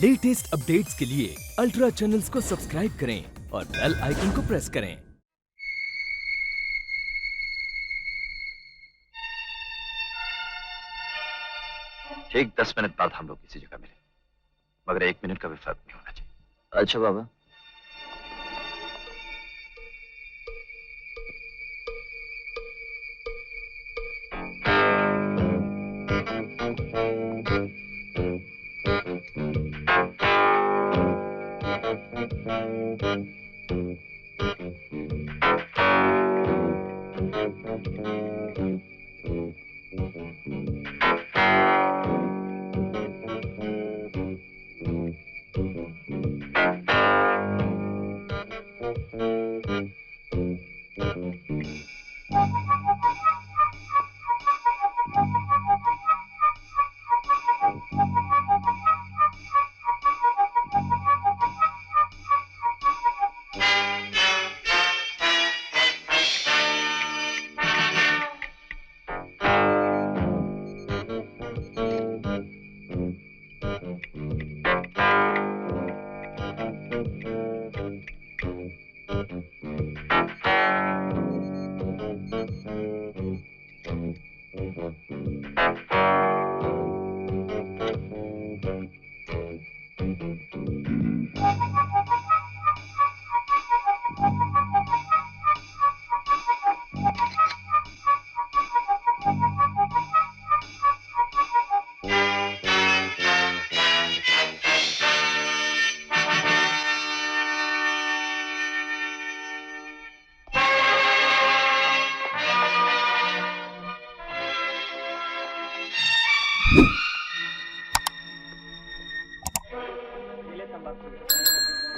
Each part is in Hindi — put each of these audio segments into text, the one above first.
लेटेस्ट अपडेट्स के लिए अल्ट्रा चैनल्स को सब्सक्राइब करें और बेल आइकन को प्रेस करें। ठीक 10 मिनट बाद हम लोग किसी जगह मिले, मगर 1 मिनट का भी फर्क नहीं होना चाहिए। अच्छा बाबा।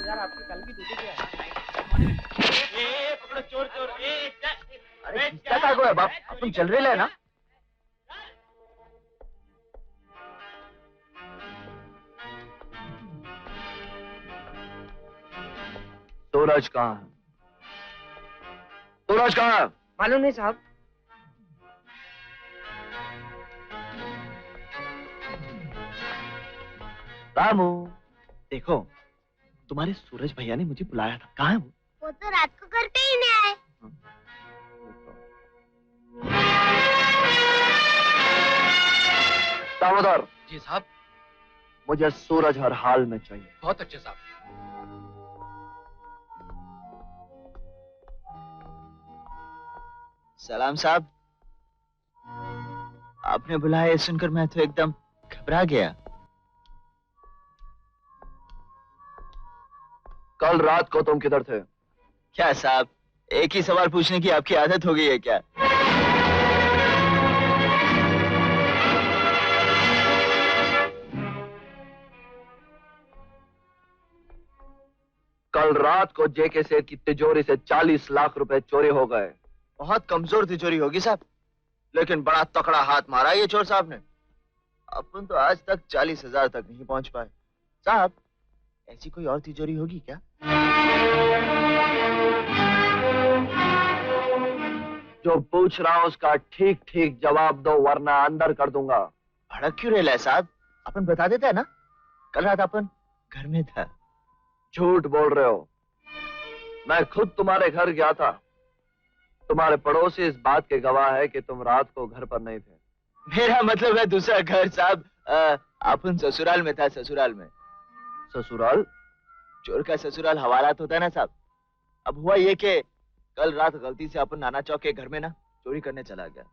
यार आपकी कल की ड्यूटी क्या है? पकड़ो चोर चोर। अरे किसका कार्गो है बाप? अपन चल रहे हैं ना? सूरज कहाँ है? सूरज कहाँ है? मालूम नहीं साहब। रामू, देखो तुम्हारे सूरज भैया ने मुझे बुलाया था। कहाँ है वो? वो तो रात को घर पे ही नहीं आए। दामोदर जी साहब। मुझे सूरज हर हाल में चाहिए। बहुत अच्छे साहब। सलाम साहब। आपने बुलाया ये सुनकर मैं तो एकदम घबरा गया। कल रात को तुम किधर थे? क्या साहब, एक ही सवाल पूछने की आपकी आदत हो गई है क्या? कल रात को जेके सेठ की तिजोरी से 40 लाख रुपए चोरी हो गए। बहुत कमजोर तिजोरी होगी साहब, लेकिन बड़ा तकड़ा हाथ मारा ये चोर साहब ने। अपन तो आज तक 40,000 तक नहीं पहुंच पाए। साहब, ऐसी कोई और तिजोरी होगी क्या? जो पूछ रहा हूं उसका ठीक ठीक जवाब दो, वरना अंदर कर दूंगा। भड़क क्यों रहे साहब? अपन बता देता है ना, कल रात अपन घर में था। झूठ बोल रहे हो। मैं खुद तुम्हारे घर गया था। तुम्हारे पड़ोसी इस बात के गवाह है कि तुम रात को घर पर नहीं थे। मेरा मतलब है दूसरा घर साहब। अपन ससुराल में था, ससुराल में। ससुराल? चोर का ससुराल हवालात होता है ना साहब। अब हुआ ये कि कल रात गलती से अपन नाना चौक के घर में ना चोरी करने चला गया।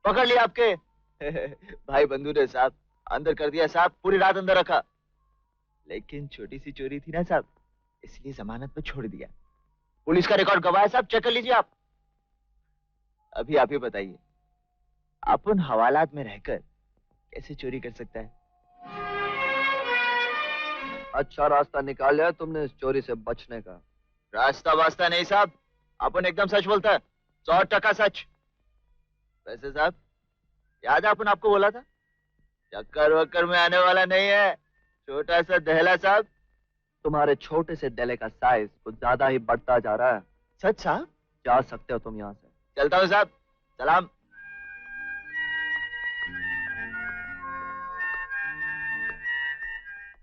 पकड़ लिया आपके भाई बंधु ने साहब, अंदर कर दिया साहब, पूरी रात अंदर रखा। लेकिन छोटी सी चोरी थी ना साहब, इसलिए जमानत पे छोड़ दिया। पुलिस का रिकॉर्ड गवाह है साहब, चेक कर लीजिए आप। अभी आप ही बताइए, अपन हवालात में रहकर कैसे चोरी कर सकता है? अच्छा रास्ता निकाल लिया तुमने इस चोरी से बचने का। रास्ता वास्ता नहीं साहब, अपन एकदम सच बोलता है, 100% सच। वैसे साहब, याद है अपन आपको बोला था चक्कर वक्कर में आने वाला नहीं है, छोटा सा दहला साहब। तुम्हारे छोटे से डेले का साइज कुछ ज्यादा ही बढ़ता जा रहा है। सच साहब? जा सकते हो तुम यहाँ से। चलता हूँ साहब, सलाम।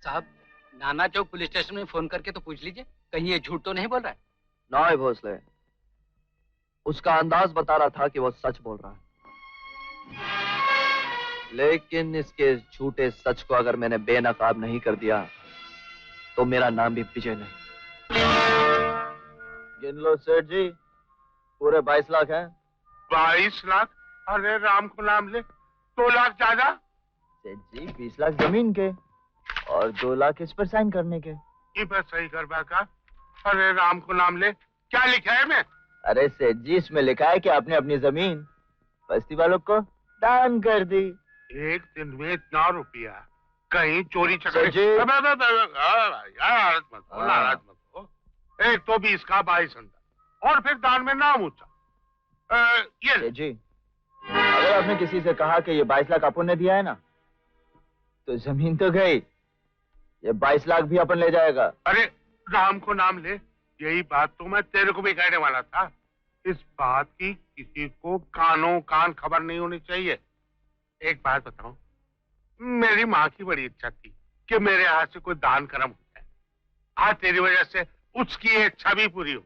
साहब, नाना चौक पुलिस स्टेशन में फोन करके तो पूछ लीजिए, कहीं ये झूठ तो नहीं बोल रहा है। नॉय भोसले, उसका अंदाज बता रहा था कि वो सच बोल रहा है, लेकिन इसके झूठे सच को अगर मैंने बेनकाब नहीं कर दिया तो मेरा नाम भी विजय नहीं। गिन लो सेठ जी, पूरे 22 लाख हैं। 22 लाख? अरे राम को नाम ले, 2 लाख ज्यादा। सेठ जी 20 लाख जमीन के और 2 लाख इस पर साइन करने के। ये बस सही कर का। अरे राम को नाम ले, क्या लिखा है मैं? अरे सेठ जी इसमें लिखा है कि आपने अपनी जमीन बस्ती वालों को दान कर दी। एक दिन में इतना रुपया कहीं चोरी सेठ चकारी? जी। नाराज मत हो, नाराज मत हो। एक तो 20 का 22 अंदर और फिर दान में नाम ऊंचा। ये सेठ जी अगर आपने किसी से कहा कि ये 22 लाख अपन ने दिया है ना, तो जमीन तो गई, ये 22 लाख भी अपन ले जाएगा। अरे राम को नाम ले, यही बात तो मैं तेरे को भी कहने वाला था। इस बात की किसी को कानों कान खबर नहीं होनी चाहिए। एक बात बताऊं, मेरी माँ की बड़ी इच्छा थी कि मेरे हाथ से कोई दान कर्म हो जाए। आज तेरी वजह से उसकी इच्छा भी पूरी हो।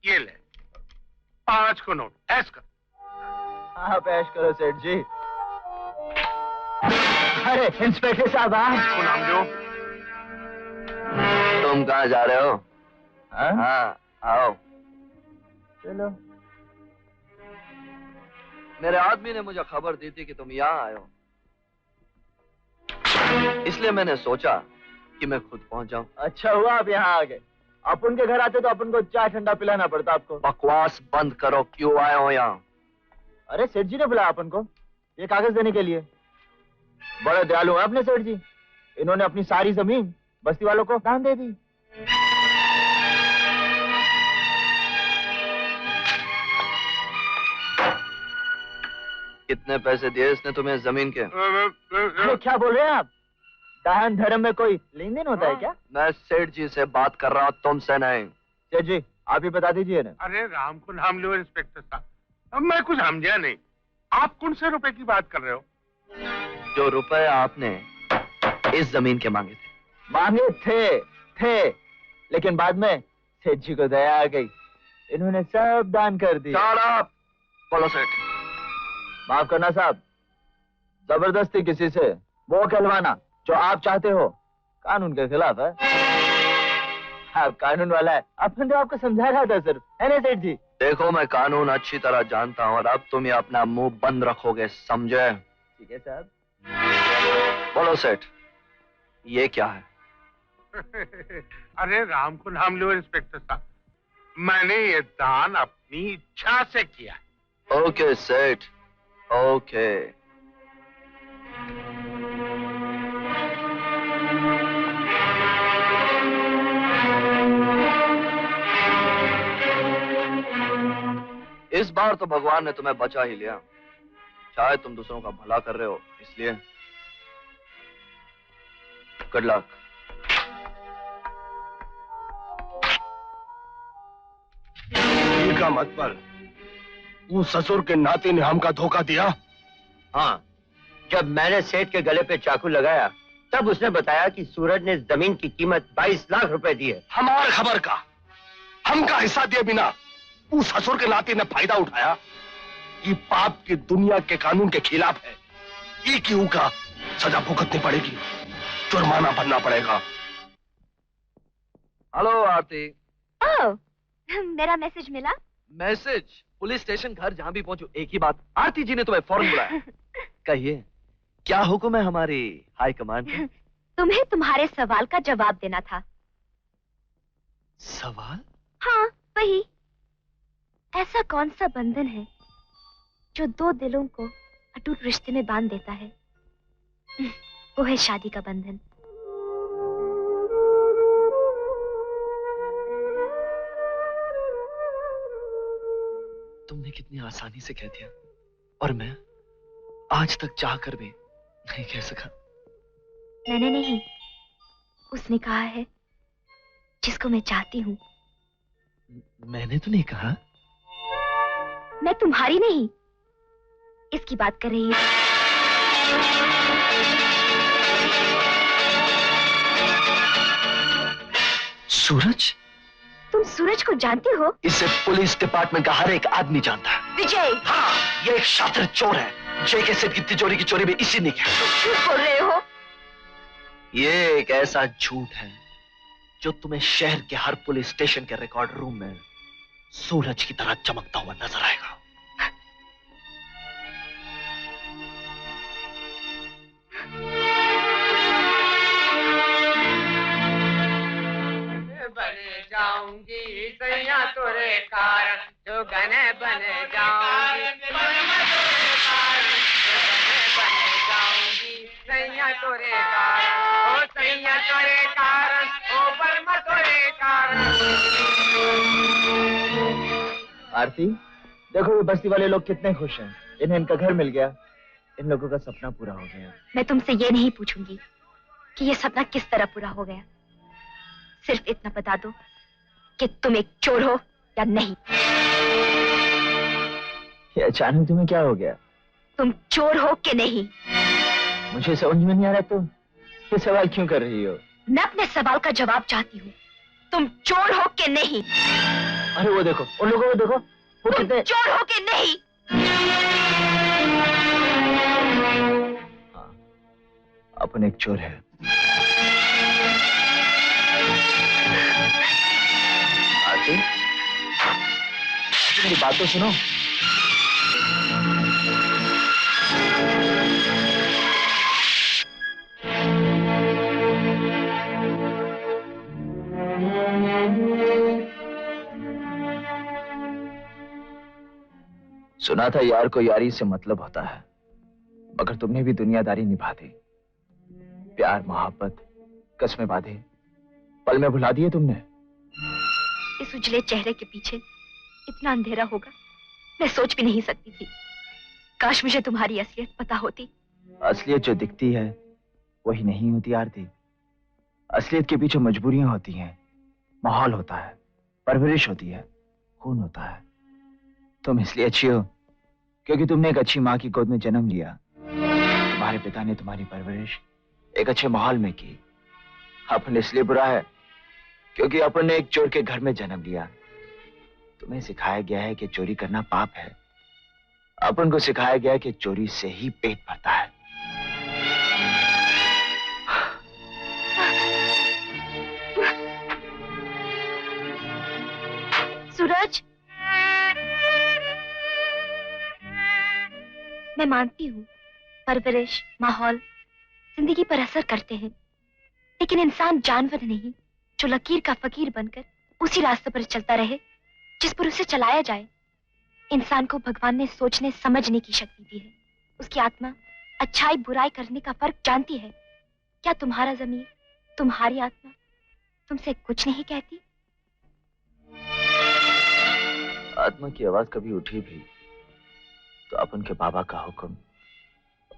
ये ले 5 को नोट, ऐश कर। आप ऐश करो सेठ जी। अरे इंस्पेक्टर साहब आप। को नाम दो। तुम कहाँ जा रहे हो? हाँ? हाँ आओ। चलो। मेरे आदमी ने मुझे खबर दी थी कि तुम यहाँ आए हो, इसलिए मैंने सोचा कि मैं खुद पहुंच जाऊं। अच्छा हुआ आप यहाँ आ गए, अपन के घर आते तो अपन को चाय ठंडा पिलाना पड़ता आपको। बकवास बंद करो, क्यों आए हो यहाँ? अरे सेठ जी ने बुलाया अपन को ये कागज देने के लिए। बड़े दयालु हैं अपने सेठ जी, इन्होंने अपनी सारी जमीन बस्ती वालों को दान दे दी। कितने पैसे दिए इसने तुम्हें जमीन के? अरे क्या बोल रहे हैं आप? दान धर्म में कोई लेन देन होता है क्या? मैं सेठ जी से बात कर रहा हूँ, तुमसे नहीं। सेठ जी आप ही बता दीजिए ना। अरे राम को नाम लो इंस्पेक्टर साहब, अब मैं कुछ समझा नहीं। आप कौन से रुपए की बात कर रहे हो? जो रुपए आपने इस जमीन के मांगे थे। मांगे थे लेकिन बाद में सेठ जी को दया आ गई, इन्होंने सब दान कर दिया। Shut up! बोलो सेठ। माफ करना साहब, जबरदस्ती किसी से वो कहलवाना जो आप चाहते हो कानून के खिलाफ है। आप कानून वाला है, अपन तो आपको समझा रहा था सिर्फ, है ना सेठ जी? देखो मैं कानून अच्छी तरह जानता हूँ और अब तुम ये अपना मुंह बंद रखोगे, समझे? ठीक है साहब। बोलो सेठ, ये क्या है? अरे राम को नाम लो इंस्पेक्टर साहब, मैंने ये दान अपनी इच्छा से किया। ओके सेठ, ओके। इस बार तो भगवान ने तुम्हें बचा ही लिया, शायद तुम दूसरों का भला कर रहे हो इसलिए। Good luck. का मतलब उस ससुर के नाते ने हमका धोखा दिया? हाँ, जब मैंने सेठ के गले पे चाकू लगाया तब उसने बताया कि सूरज ने जमीन की कीमत 22 लाख रुपए दी है। हमारे खबर का, हमका हिस्सा दिए बिना उस ससुर के नाते ने फायदा उठाया। ये पाप की दुनिया के कानून के खिलाफ है। ये क्यों का सजा भुगतनी पड़ेगी, जुर्माना भरना पड़ेगा। हेलो आरती। ओह, मेरा मैसेज मिला? मैसेज? पुलिस स्टेशन, घर, जहां भी पहुंचो एक ही बात, आरती जी ने तुम्हें फौरन बुलाया। कहिए क्या हुक्म है हमारी हाई कमांड का? तुम्हें तुम्हारे सवाल का जवाब देना था। सवाल? हाँ वही, ऐसा कौन सा बंधन है जो दो दिलों को अटूट रिश्ते में बांध देता है? वो है शादी का बंधन। तुमने कितनी आसानी से कह दिया और मैं आज तक चाह कर भी नहीं कह सका। मैंने नहीं, उसने कहा है, जिसको मैं चाहती हूँ। मैंने तो नहीं कहा। मैं तुम्हारी नहीं, इसकी बात कर रही हूँ। सूरज? तुम सूरज को जानते हो? इसे पुलिस डिपार्टमेंट का हर एक आदमी जानता है। विजय! हाँ, ये एक शातिर चोर है। जय के सेठ की तिजोरी की चोरी में इसी ने किया। झूठ बोल रहे हो। ये एक ऐसा झूठ है जो तुम्हें शहर के हर पुलिस स्टेशन के रिकॉर्ड रूम में सूरज की तरह चमकता हुआ नजर आएगा। बन जाऊंगी सैया तोरे कारण, जो गने बन जाऊंगी सैया तोरे कारण, ओ सैया तोरे कारण, ओ बर्मा तोरे कारण। आरती, देखो ये बस्ती वाले लोग कितने खुश हैं। इन्हें इनका घर मिल गया। इन लोगों का सपना पूरा हो गया। मैं तुमसे ये नहीं पूछूंगी कि ये सपना किस तरह पूरा हो गया। सिर्फ इतना बता दो कि तुम एक चोर हो या नहीं। ये अचानक तुम्हें क्या हो गया? तुम चोर हो कि नहीं? मुझे समझ में नहीं आ रहा। तुम ये सवाल क्यों कर रही हो? मैं अपने सवाल का जवाब चाहती हूँ। तुम चोर हो कि नहीं? अरे वो देखो, उन लोगों को देखो, वो तुम कितने। चोर हो कि नहीं? हाँ, अपन एक चोर है। आरती, मेरी बात तो सुनो। सुना था यार को यारी से मतलब होता है, मगर तुमने भी दुनियादारी निभा दी। प्यार, मोहब्बत, कस्में बांधे, पल में भुला दिए तुमने। इस उजले चेहरे के पीछे इतना अंधेरा होगा मैं सोच भी नहीं सकती थी। काश मुझे तुम्हारी असलियत पता होती। असलियत जो दिखती है वही नहीं होती आरती। असलियत के पीछे मजबूरियां होती हैं, माहौल होता है, परवरिश होती है, खून होता है। तुम इसलिए अच्छी हो क्योंकि तुमने एक अच्छी माँ की गोद में जन्म लिया। तुम्हारे पिता ने तुम्हारी परवरिश एक अच्छे माहौल में की। अपन इसलिए बुरा है क्योंकि अपन ने एक चोर के घर में जन्म लिया। तुम्हें सिखाया गया है कि चोरी करना पाप है। अपन को सिखाया गया है कि चोरी से ही पेट भरता है। सूरज, मैं मानती हूँ परवरिश, माहौल जिंदगी पर असर करते हैं, लेकिन इंसान जानवर नहीं जो लकीर का फकीर बनकर उसी रास्ते पर चलता रहे जिस पर उसे चलाया जाए। इंसान को भगवान ने सोचने समझने की शक्ति दी है। उसकी आत्मा अच्छाई बुराई करने का फर्क जानती है। क्या तुम्हारा ज़मीर, तुम्हारी आत्मा तुमसे कुछ नहीं कहती? आत्मा की आवाज कभी उठी भी तो अपन के बाबा का हुक्म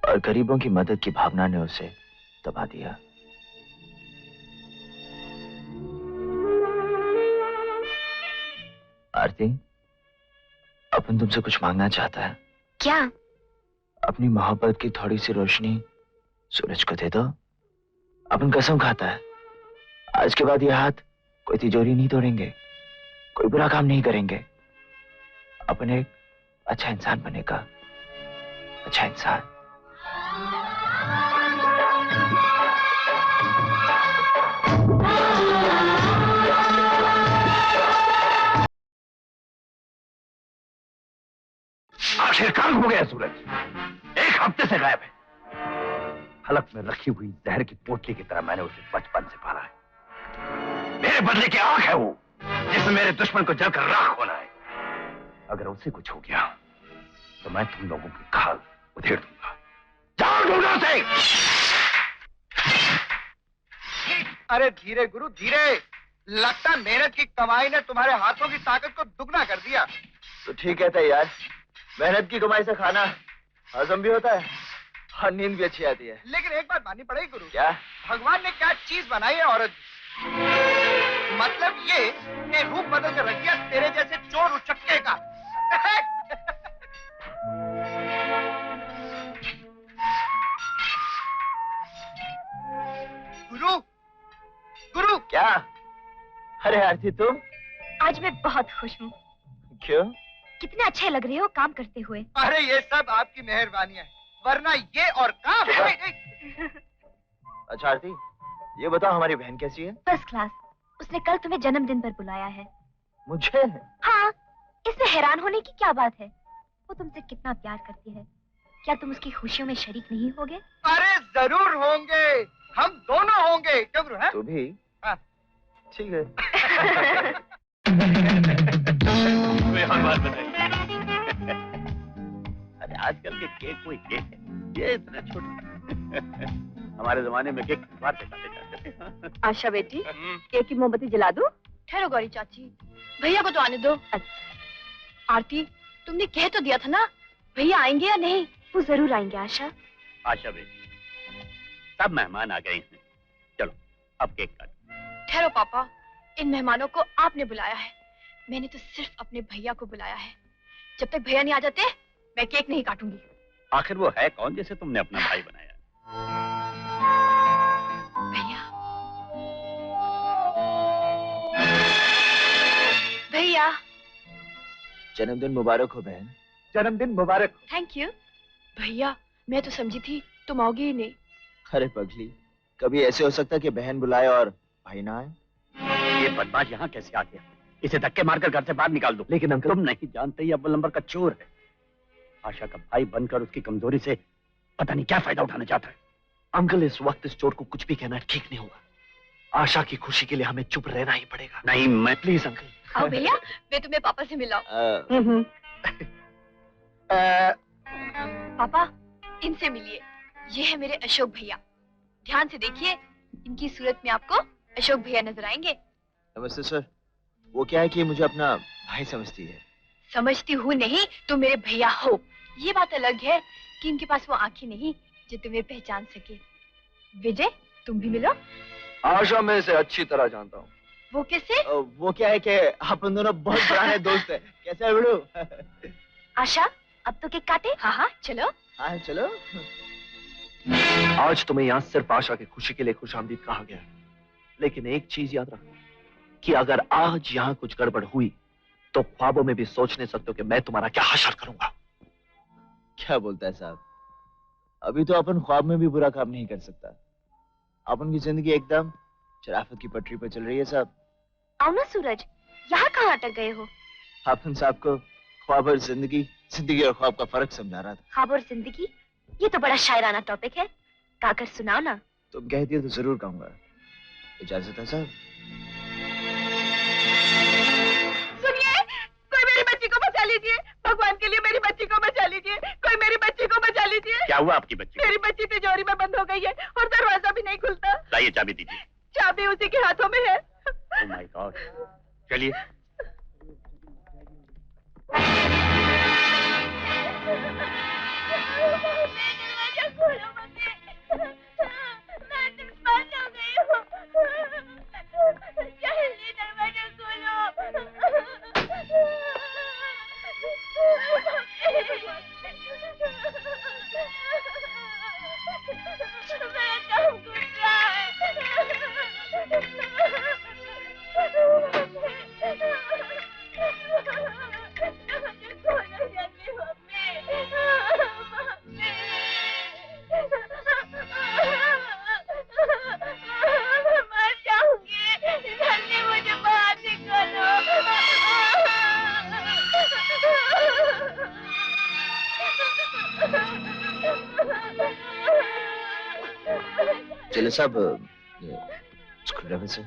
और गरीबों की मदद की भावना ने उसे दबा दिया। आरती, अपन तुमसे कुछ मांगना चाहता है। क्या? अपनी मोहब्बत की थोड़ी सी रोशनी सूरज को दे दो। अपन कसम खाता है आज के बाद ये हाथ कोई तिजोरी नहीं तोड़ेंगे, कोई बुरा काम नहीं करेंगे। अपन एक अच्छा इंसान बनेगा, अच्छा इंसान। आखिरकार हो गया सूरज, एक हफ्ते से गायब है। हलक में रखी हुई जहर की पोटली की तरह मैंने उसे बचपन से पाला है। मेरे बदले की आंख है वो, जिसमें मेरे दुश्मन को जलकर राख होना है। अगर उसे कुछ हो गया तो मैं तुम लोगों की खाल उधेड़ दूंगा। जाओ ढूंढो उसे। अरे धीरे गुरु धीरे, लगता है मेहनत की कमाई ने तुम्हारे हाथों की ताकत को दुगना कर दिया। तो ठीक है यार, मेहनत की कमाई से खाना हजम भी होता है और नींद भी अच्छी आती है। लेकिन एक बात माननी पड़ेगी गुरु। क्या? भगवान ने क्या चीज बनाई है औरत? मतलब ये कि रूप बदल कर रख दिया तेरे जैसे चोर उचक्के का। गुरु, गुरु क्या? अरे आरती तुम? आज मैं बहुत खुश हूँ। क्यों? कितने अच्छे लग रहे हो काम करते हुए। अरे ये सब आपकी मेहरबानी है, वरना ये और काम। अच्छा आरती, ये बताओ हमारी बहन कैसी है? First class. उसने कल तुम्हें जन्मदिन पर बुलाया है। मुझे? हाँ, इसमें हैरान होने की क्या बात है? वो तुमसे कितना प्यार करती है। क्या तुम उसकी खुशियों में शरीक नहीं होगे? अरे जरूर होंगे, हम दोनों होंगे। क्यों गुरु? है तू भी? हाँ। ठीक है। अरे आजकल के केक कोई केक है, ये इतना छोटा। हमारे जमाने में केक बाहर से काटे जाते थे। आशा बेटी, केक की मोमबत्ती जला दो। ठहरो गौरी चाची, भैया को तो आने दो। आरती, तुमने कह तो दिया था ना भैया आएंगे या नहीं? वो जरूर आएंगे आशा। आशा बेटी, सब मेहमान आ गए हैं, चलो अब केक काटो। ठहरो पापा, इन मेहमानों को आपने बुलाया है, मैंने तो सिर्फ अपने भैया को बुलाया है। जब तक भैया नहीं आ जाते मैं केक नहीं काटूंगी। आखिर वो है कौन जिसे तुमने अपना भाई बनाया? भैया। भैया। जन्मदिन मुबारक हो बहन। जन्मदिन मुबारक। Thank you. भैया, मैं तो समझी थी तुम आओगे ही नहीं। अरे पगली, कभी ऐसे हो सकता कि बहन बुलाए और भाई ना आए? ये बदमाश यहाँ कैसे आ गया? इसे धक्के मारकर घर से बाहर निकाल दो। लेकिन अंकल, तुम नहीं जानते ये अव्वल नंबर का चोर है। आशा का भाई बनकर उसकी कमजोरी से पता नहीं क्या फायदा उठाना चाहता है। अंकल, इस वक्त इस चोर को कुछ भी कहना ठीक नहीं होगा। आशा की खुशी के लिए हमें चुप रहना ही पड़ेगा। नहीं, मैं प्लीज अंकल। आओ भैया, मैं तुम्हें पापा से मिलाऊं। पापा, इनसे मिलिए। ये है मेरे अशोक भैया। ध्यान से देखिए, इनकी सूरत में आपको अशोक भैया नजर आएंगे। नमस्ते सर। वो क्या है कि मुझे अपना भाई समझती है। समझती हूँ नहीं, तुम मेरे भैया हो। ये बात अलग है कि इनके पास वो आंखें नहीं जो तुम्हें पहचान सके। विजय, तुम भी मिलो। आशा मैं इसे अच्छी तरह जानता हूँ। वो कैसे? वो क्या है कि अपन दोनों बहुत पुराने दोस्त हैं। कैसा है बिड़ू? आशा, अब तो केक काटे? हाँ हाँ, चलो। हाँ चलो। आज तुम्हें यहाँ सिर्फ आशा की खुशी के लिए खुशामदीद कहा गया है, लेकिन एक चीज याद रखना कि अगर आज यहाँ कुछ गड़बड़ हुई तो ख्वाबों में भी सोच नहीं सकते हो कि मैं तुम्हारा क्या हशर करूंगा। क्या बोलता है साहब? अभी तो अपन ख्वाब में भी बुरा काम नहीं कर सकता। अपन की जिंदगी एकदम शराफत की पटरी पर चल रही है साहब। आओ ना सूरज, यहाँ कहाँ अटक गए हो? अपन साहब को ख्वाब और जिंदगी, जिंदगी और ख्वाब का फर्क समझा रहा था। ख्वाब और जिंदगी, ये तो बड़ा शायराना टॉपिक है। गाकर सुनाओ ना। तुम कहती हो तो जरूर कहूंगा। इजाजत है साहब? सुनिए, कोई मेरी बच्ची को बचा लीजिए। भगवान के लिए मेरी बच्ची को बचा लीजिए। कोई मेरी बच्ची को बचा लीजिए। क्या हुआ आपकी बच्ची? मेरी बच्ची तिजोरी में बंद हो गई है और दरवाजा भी नहीं खुलता। लाइए चाबी दीजिए। चाबी उसी के हाथों में है। Oh my God. चलिए। चले साहब, स्क्रूड्राइवर से।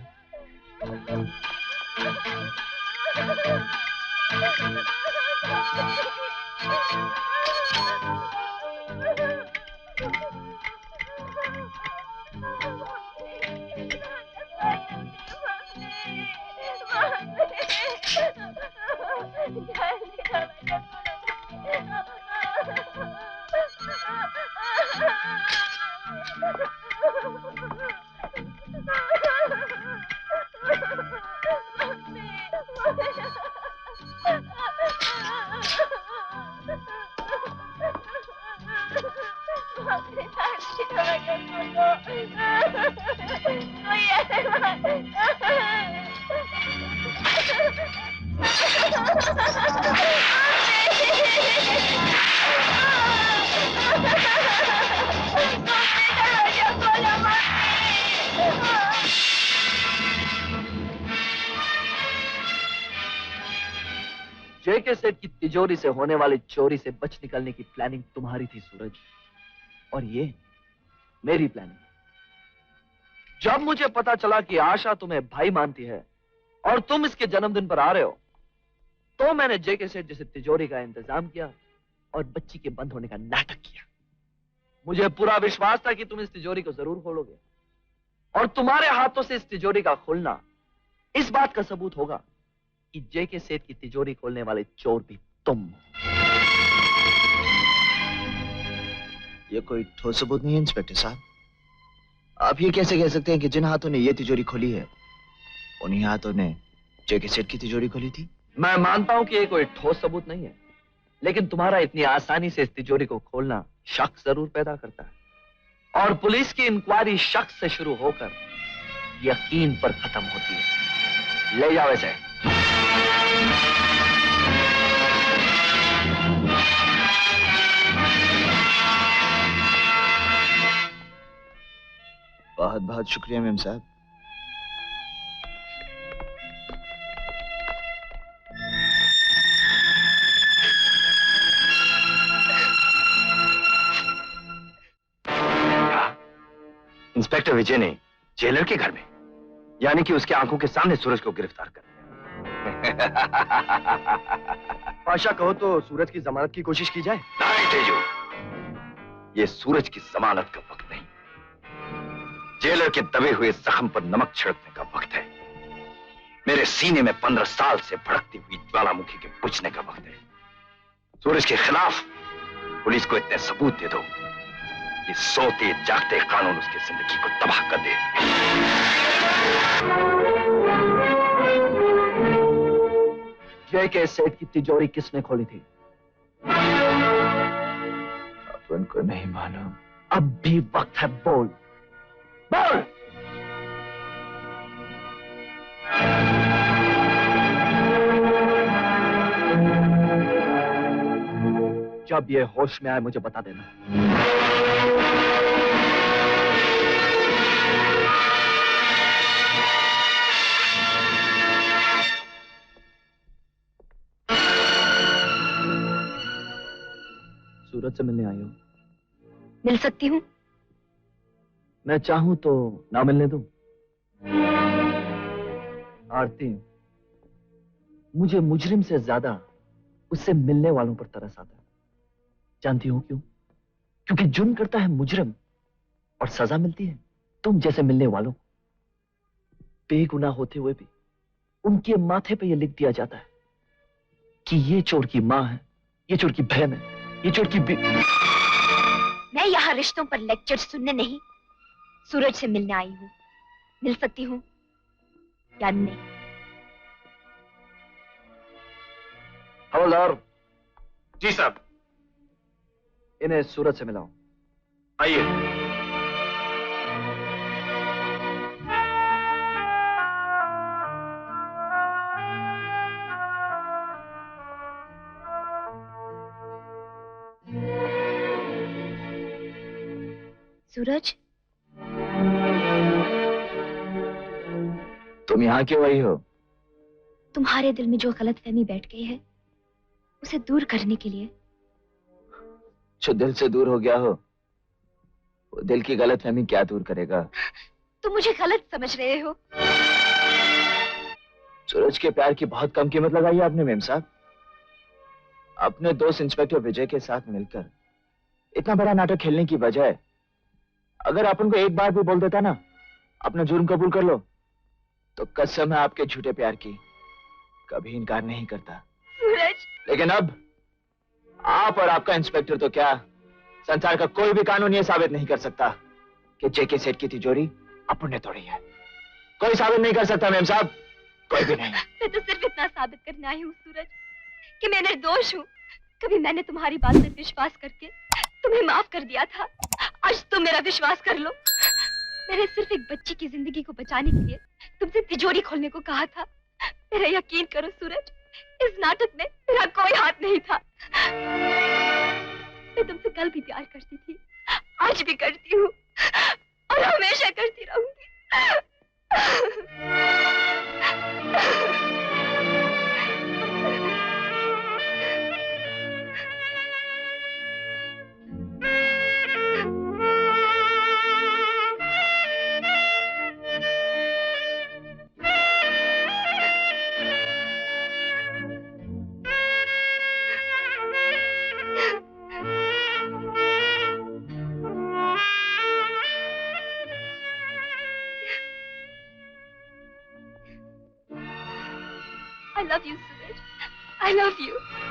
जेके सेठ की तिजोरी से होने वाली चोरी से बच निकलने की प्लानिंग तुम्हारी थी सूरज, और ये मेरी प्लानिंग। जब मुझे पता चला कि आशा तुम्हें भाई मानती है और तुम इसके जन्मदिन पर आ रहे हो, तो मैंने जेके सेठ जैसे तिजोरी का इंतजाम किया और बच्ची के बंद होने का नाटक किया। मुझे पूरा विश्वास था कि तुम इस तिजोरी को जरूर खोलोगे, और तुम्हारे हाथों से इस तिजोरी का खुलना इस बात का सबूत होगा कि जेके सेठ की तिजोरी खोलने वाले चोर भी तुम। ये कोई ठोस सबूत नहीं है इंस्पेक्टर साहब। आप ये कैसे कह सकते हैं कि जिन हाथों ने ये तिजोरी खोली है उन्हीं हाथों ने जेके सेठ की तिजोरी खोली थी? मैं मानता हूं कि ये कोई ठोस सबूत नहीं है, लेकिन तुम्हारा इतनी आसानी से इस तिजोरी को खोलना शक जरूर पैदा करता है, और पुलिस की इंक्वायरी शक से शुरू होकर यकीन पर खत्म होती है। ले जाओ इसे। बहुत बहुत शुक्रिया मेम साहब। इंस्पेक्टर विजय ने जेलर के घर में, यानी कि उसके आंखों के सामने सूरज को गिरफ्तार कर लिया। पाशा कहो तो सूरज की जमानत की कोशिश की जाए। नहीं तेजू, ये सूरज की जमानत का वक्त नहीं, जेलर के दबे हुए जख्म पर नमक छिड़कने का वक्त है। मेरे सीने में 15 साल से भड़कती हुई ज्वालामुखी के बुझने का वक्त है। सूरज के खिलाफ पुलिस को इतने सबूत दे दो कि सोते जागते कानून उसकी जिंदगी को तबाह कर दे। जेके सेठ की तिजोरी किसने खोली थी? अपन को नहीं मालूम। अब भी वक्त है, बोल बोल। जब ये होश में आए मुझे बता देना। सूरज से मिलने आई हो? मिल सकती हूँ? मैं चाहूं तो ना मिलने दूं? आरती, मुझे मुजरिम से ज्यादा उससे मिलने वालों पर तरस आता है। जानती हो क्यों? क्योंकि जुर्म करता है मुजरिम और सजा मिलती है तुम जैसे मिलने वालों। बेगुनाह होते हुए भी उनके माथे पे यह लिख दिया जाता है कि ये चोर की मां है, ये चोर की बहन है, ये चोर की मैं यहाँ रिश्तों पर लेक्चर सुनने नहीं, सूरज से मिलने आई हूँ। मिल सकती हूँ या नहीं? हवलदार। जी साहब। इन्हें सूरज से मिलाओ। आइए। सूरज, तुम यहाँ क्यों आई हो? तुम्हारे दिल में जो गलतफहमी बैठ गई है उसे दूर करने के लिए। जो दिल से दूर हो गया हो वो दिल की गलतफहमी क्या दूर करेगा? तुम मुझे गलत समझ रहे हो। सूरज के प्यार की बहुत कम कीमत लगाई आपने मेम साहब। अपने दोस्त इंस्पेक्टर विजय के साथ मिलकर इतना बड़ा नाटक खेलने की बजाय अगर अपन को एक बार भी बोल देता ना अपना जुर्म कबूल कर लो, तो कसम है आपके झूठे प्यार की कभी इनकार नहीं करता। सूरज, लेकिन अब आप और आपका इंस्पेक्टर तो क्या, संसार का कोई भी कानून ये साबित नहीं कर सकता कि जेके सेठ की तिजोरी अपन ने तोड़ी है। कोई साबित नहीं कर सकता मेम साहब, कोई भी नहीं। मैं तो सिर्फ इतना साबित करने आई हूँ सूरज कि मैं निर्दोष हूँ। कभी मैंने तुम्हारी बात पर विश्वास करके तुम्हें माफ कर दिया था, आज तुम मेरा विश्वास कर लो। मैंने सिर्फ एक बच्ची की जिंदगी को बचाने के लिए तुमसे तिजोरी खोलने को कहा था। मेरा यकीन करो सूरज, इस नाटक में मेरा कोई हाथ नहीं था। मैं तुमसे कल भी प्यार करती थी, आज भी करती हूँ और हमेशा करती रहूंगी। I love you, Suraj. I love you.